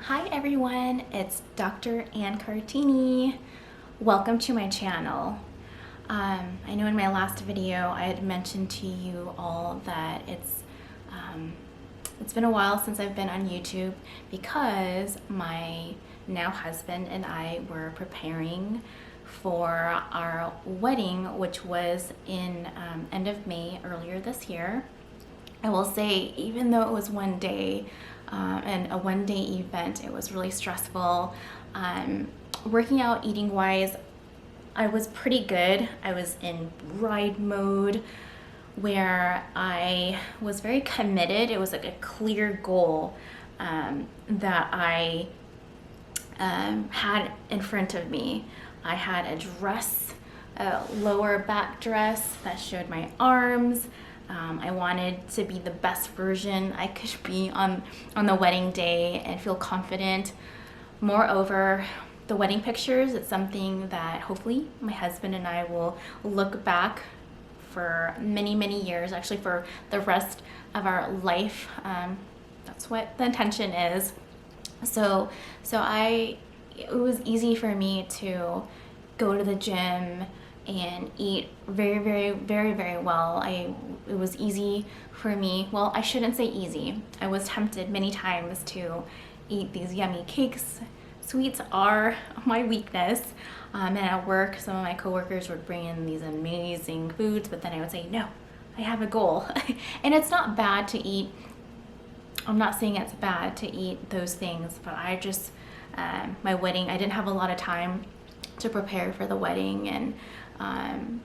Hi everyone, it's Dr. Ann Cartini. Welcome to my channel. I know in my last video I had mentioned to you all that it's been a while since I've been on YouTube because my now husband and I were preparing for our wedding, which was in end of May earlier this year. I will say, even though it was one day and a one-day event, it was really stressful. Working out eating wise, I was pretty good. I was in ride mode where I was very committed. It was like a clear goal that I had in front of me. I had a dress, a lower back dress that showed my arms. I wanted to be the best version I could be on the wedding day and feel confident. Moreover, the wedding pictures, it's something that hopefully my husband and I will look back for many, many years, actually for the rest of our life. That's what the intention is. So it was easy for me to go to the gym and eat very, very, very, very well. It was easy for me. Well, I shouldn't say easy. I was tempted many times to eat these yummy cakes. Sweets are my weakness. And at work, some of my coworkers would bring in these amazing foods, but then I would say, no, I have a goal. And it's not bad to eat. I'm not saying it's bad to eat those things, but I just, my wedding, I didn't have a lot of time to prepare for the wedding. And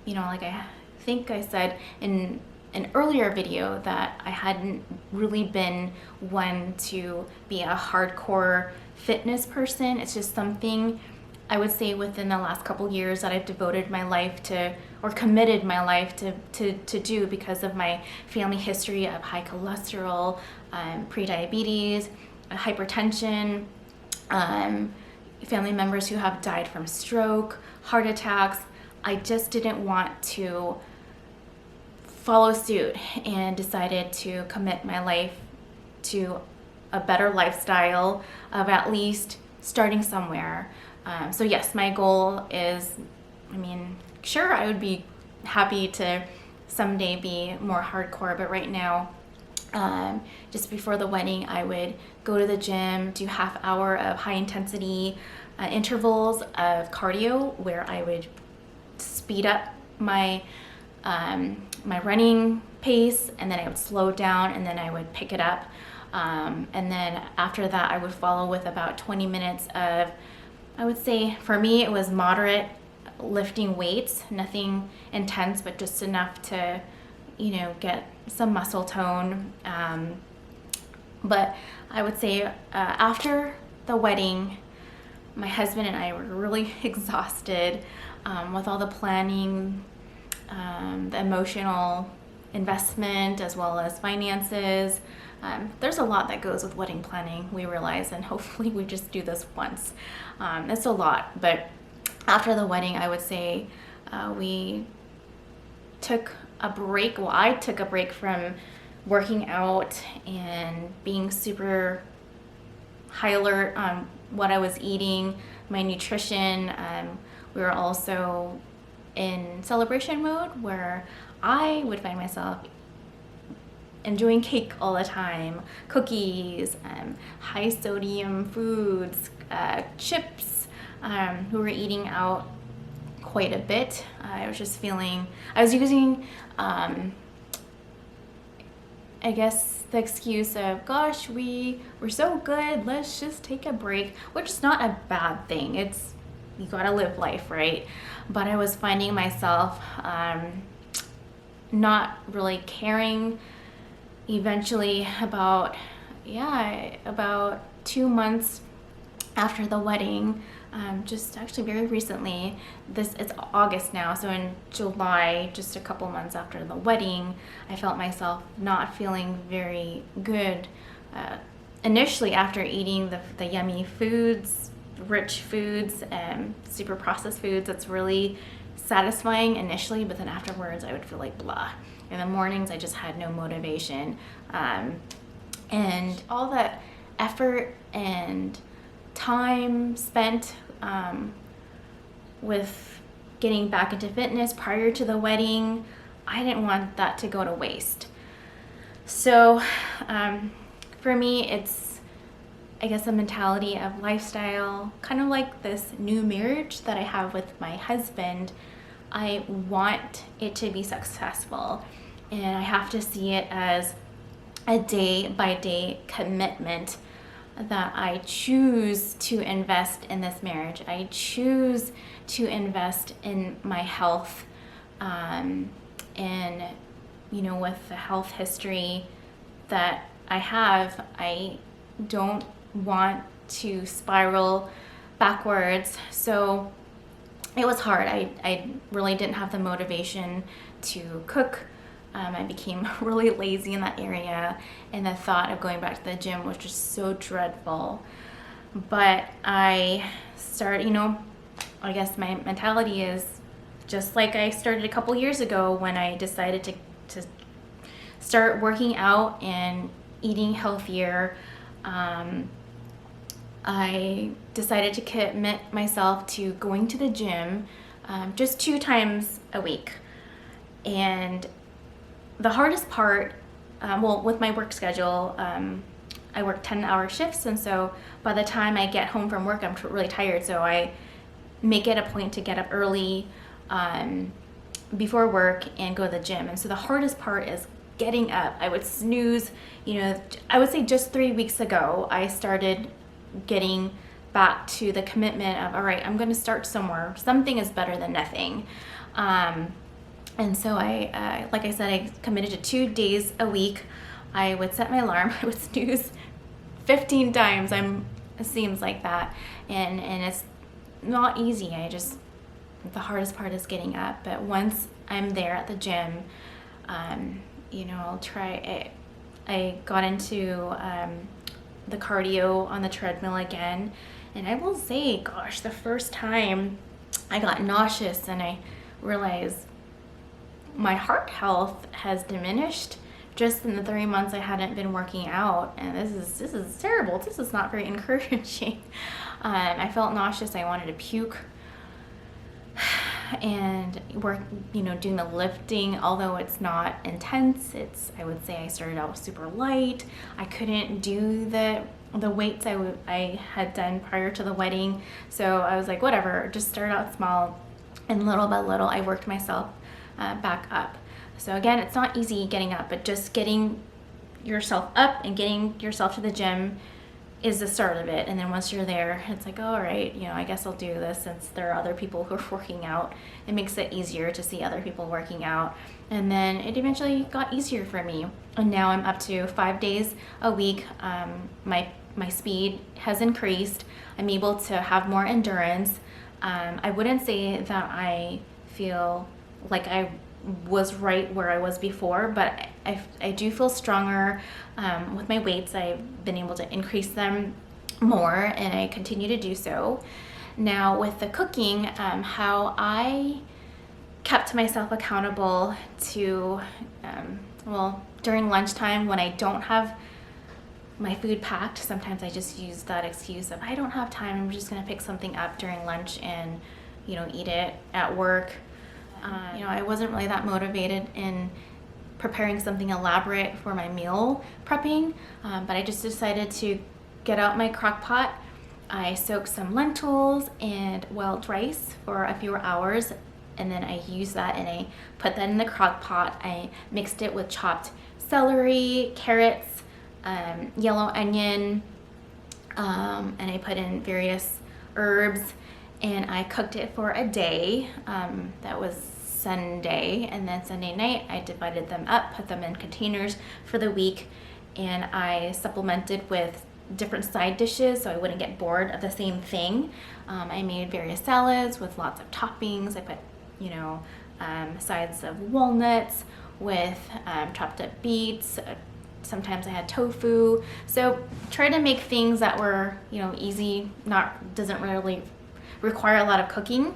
like I think I said in an earlier video that I hadn't really been one to be a hardcore fitness person. It's just something I would say within the last couple years that I've devoted my life to, or committed my life to do, because of my family history of high cholesterol, prediabetes, hypertension, family members who have died from stroke, heart attacks. I just didn't want to follow suit and decided to commit my life to a better lifestyle of at least starting somewhere. So yes, my goal is, sure, I would be happy to someday be more hardcore, but right now, just before the wedding, I would go to the gym, do half hour of high intensity intervals of cardio where I would speed up my my running pace, and then I would slow down, and then I would pick it up, and then after that I would follow with about 20 minutes of, I would say for me it was moderate lifting weights, nothing intense, but just enough to get some muscle tone. But I would say after the wedding, my husband and I were really exhausted with all the planning, the emotional investment, as well as finances. There's a lot that goes with wedding planning, we realize, and hopefully we just do this once. It's a lot, but after the wedding, I would say we took a break. Well, I took a break from working out and being super high alert on what I was eating, my nutrition. We were also in celebration mode where I would find myself enjoying cake all the time, cookies, high sodium foods, chips. We were eating out quite a bit. I was using I guess the excuse of, gosh, we're so good, let's just take a break, which is not a bad thing. You gotta live life, right? But I was finding myself not really caring. Eventually, about 2 months after the wedding, just actually very recently, it's August now, so in July, just a couple months after the wedding, I felt myself not feeling very good. Initially, after eating the yummy foods, rich foods, super processed foods, it's really satisfying initially, but then afterwards I would feel like blah. In the mornings I just had no motivation, and all that effort and time spent with getting back into fitness prior to the wedding, I didn't want that to go to waste. So for me, it's, I guess, a mentality of lifestyle, kind of like this new marriage that I have with my husband. I want it to be successful, and I have to see it as a day-by-day commitment that I choose to invest in this marriage. I choose to invest in my health, and with the health history that I have, I don't want to spiral backwards. So it was hard. I really didn't have the motivation to cook. I became really lazy in that area, and the thought of going back to the gym was just so dreadful. But I started, I guess my mentality is just like I started a couple years ago when I decided to start working out and eating healthier. I decided to commit myself to going to the gym just 2 times a week. And the hardest part, with my work schedule, I work 10-hour shifts, and so by the time I get home from work, I'm really tired. So I make it a point to get up early before work and go to the gym. And so the hardest part is getting up. I would snooze. I would say just 3 weeks ago, I started getting back to the commitment of, all right, I'm going to start somewhere. Something is better than nothing. And so I, like I said, I committed to 2 days a week. I would set my alarm. I would snooze 15 times. It seems like that. And it's not easy. The hardest part is getting up. But once I'm there at the gym, I'll try it. I got into the cardio on the treadmill again. And I will say, gosh, the first time I got nauseous and I realized my heart health has diminished just in the 3 months I hadn't been working out, and this is terrible. This is not very encouraging. I felt nauseous. I wanted to puke, and doing the lifting, although it's not intense. I would say I started out super light. I couldn't do the weights I had done prior to the wedding, so I was like, whatever. Just start out small, and little by little, I worked myself back up. So again, it's not easy getting up, but just getting yourself up and getting yourself to the gym is the start of it. And then once you're there, it's like, oh, all right, I guess I'll do this since there are other people who are working out. It makes it easier to see other people working out. And then it eventually got easier for me. And now I'm up to 5 days a week. My speed has increased. I'm able to have more endurance. I wouldn't say that I feel like I was right where I was before, but I do feel stronger with my weights. I've been able to increase them more, and I continue to do so. Now with the cooking, how I kept myself accountable to, during lunchtime when I don't have my food packed, sometimes I just use that excuse of I don't have time, I'm just gonna pick something up during lunch and eat it at work. I wasn't really that motivated in preparing something elaborate for my meal prepping, but I just decided to get out my crock pot. I soaked some lentils and wild rice for a few hours, and then I used that and I put that in the crock pot. I mixed it with chopped celery, carrots, yellow onion, and I put in various herbs, and I cooked it for a day. That was Sunday, and then Sunday night I divided them up, put them in containers for the week, and I supplemented with different side dishes so I wouldn't get bored of the same thing. I made various salads with lots of toppings. I put sides of walnuts with chopped up beets. Sometimes I had tofu. So try to make things that were easy, doesn't really require a lot of cooking.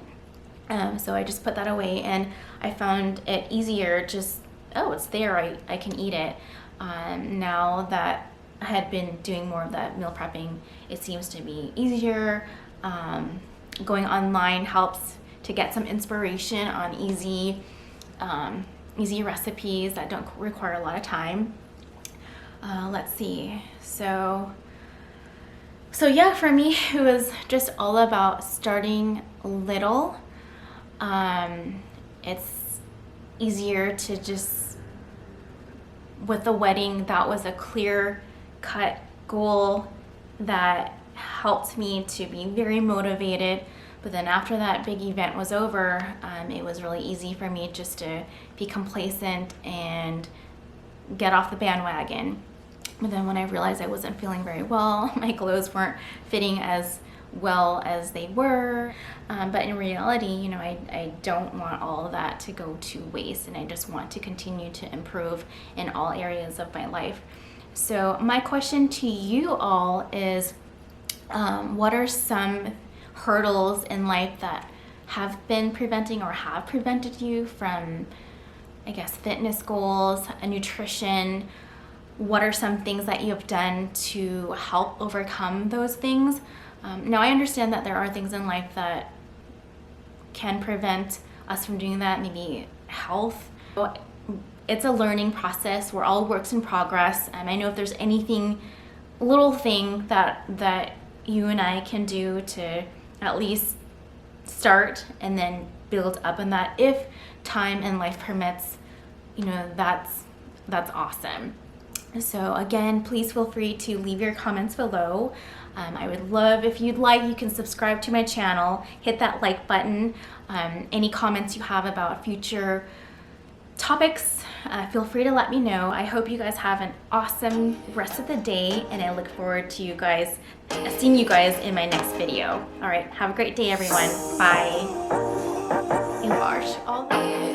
So I just put that away, and I found it easier. It's there, I can eat it. Now that I had been doing more of that meal prepping, it seems to be easier. Going online helps to get some inspiration on easy recipes that don't require a lot of time. Let's see. So yeah, for me, it was just all about starting little. It's easier to just, with the wedding, that was a clear cut goal that helped me to be very motivated. But then after that big event was over, it was really easy for me just to be complacent and get off the bandwagon. But then when I realized I wasn't feeling very well, my clothes weren't fitting as well as they were. But in reality, you know, I don't want all of that to go to waste, and I just want to continue to improve in all areas of my life. So my question to you all is, what are some hurdles in life that have been preventing or have prevented you from, I guess, fitness goals, nutrition? What are some things that you have done to help overcome those things? Now, I understand that there are things in life that can prevent us from doing that, maybe health. It's a learning process. We're all works in progress. I know if there's anything, little thing that you and I can do to at least start and then build up on that, if time and life permits, you know, that's awesome. So again, please feel free to leave your comments below. I would love, if you'd like, you can subscribe to my channel, hit that like button. Any comments you have about future topics, feel free to let me know. I hope you guys have an awesome rest of the day, and I look forward to seeing you guys in my next video. All right, have a great day, everyone. Bye. And wash all that.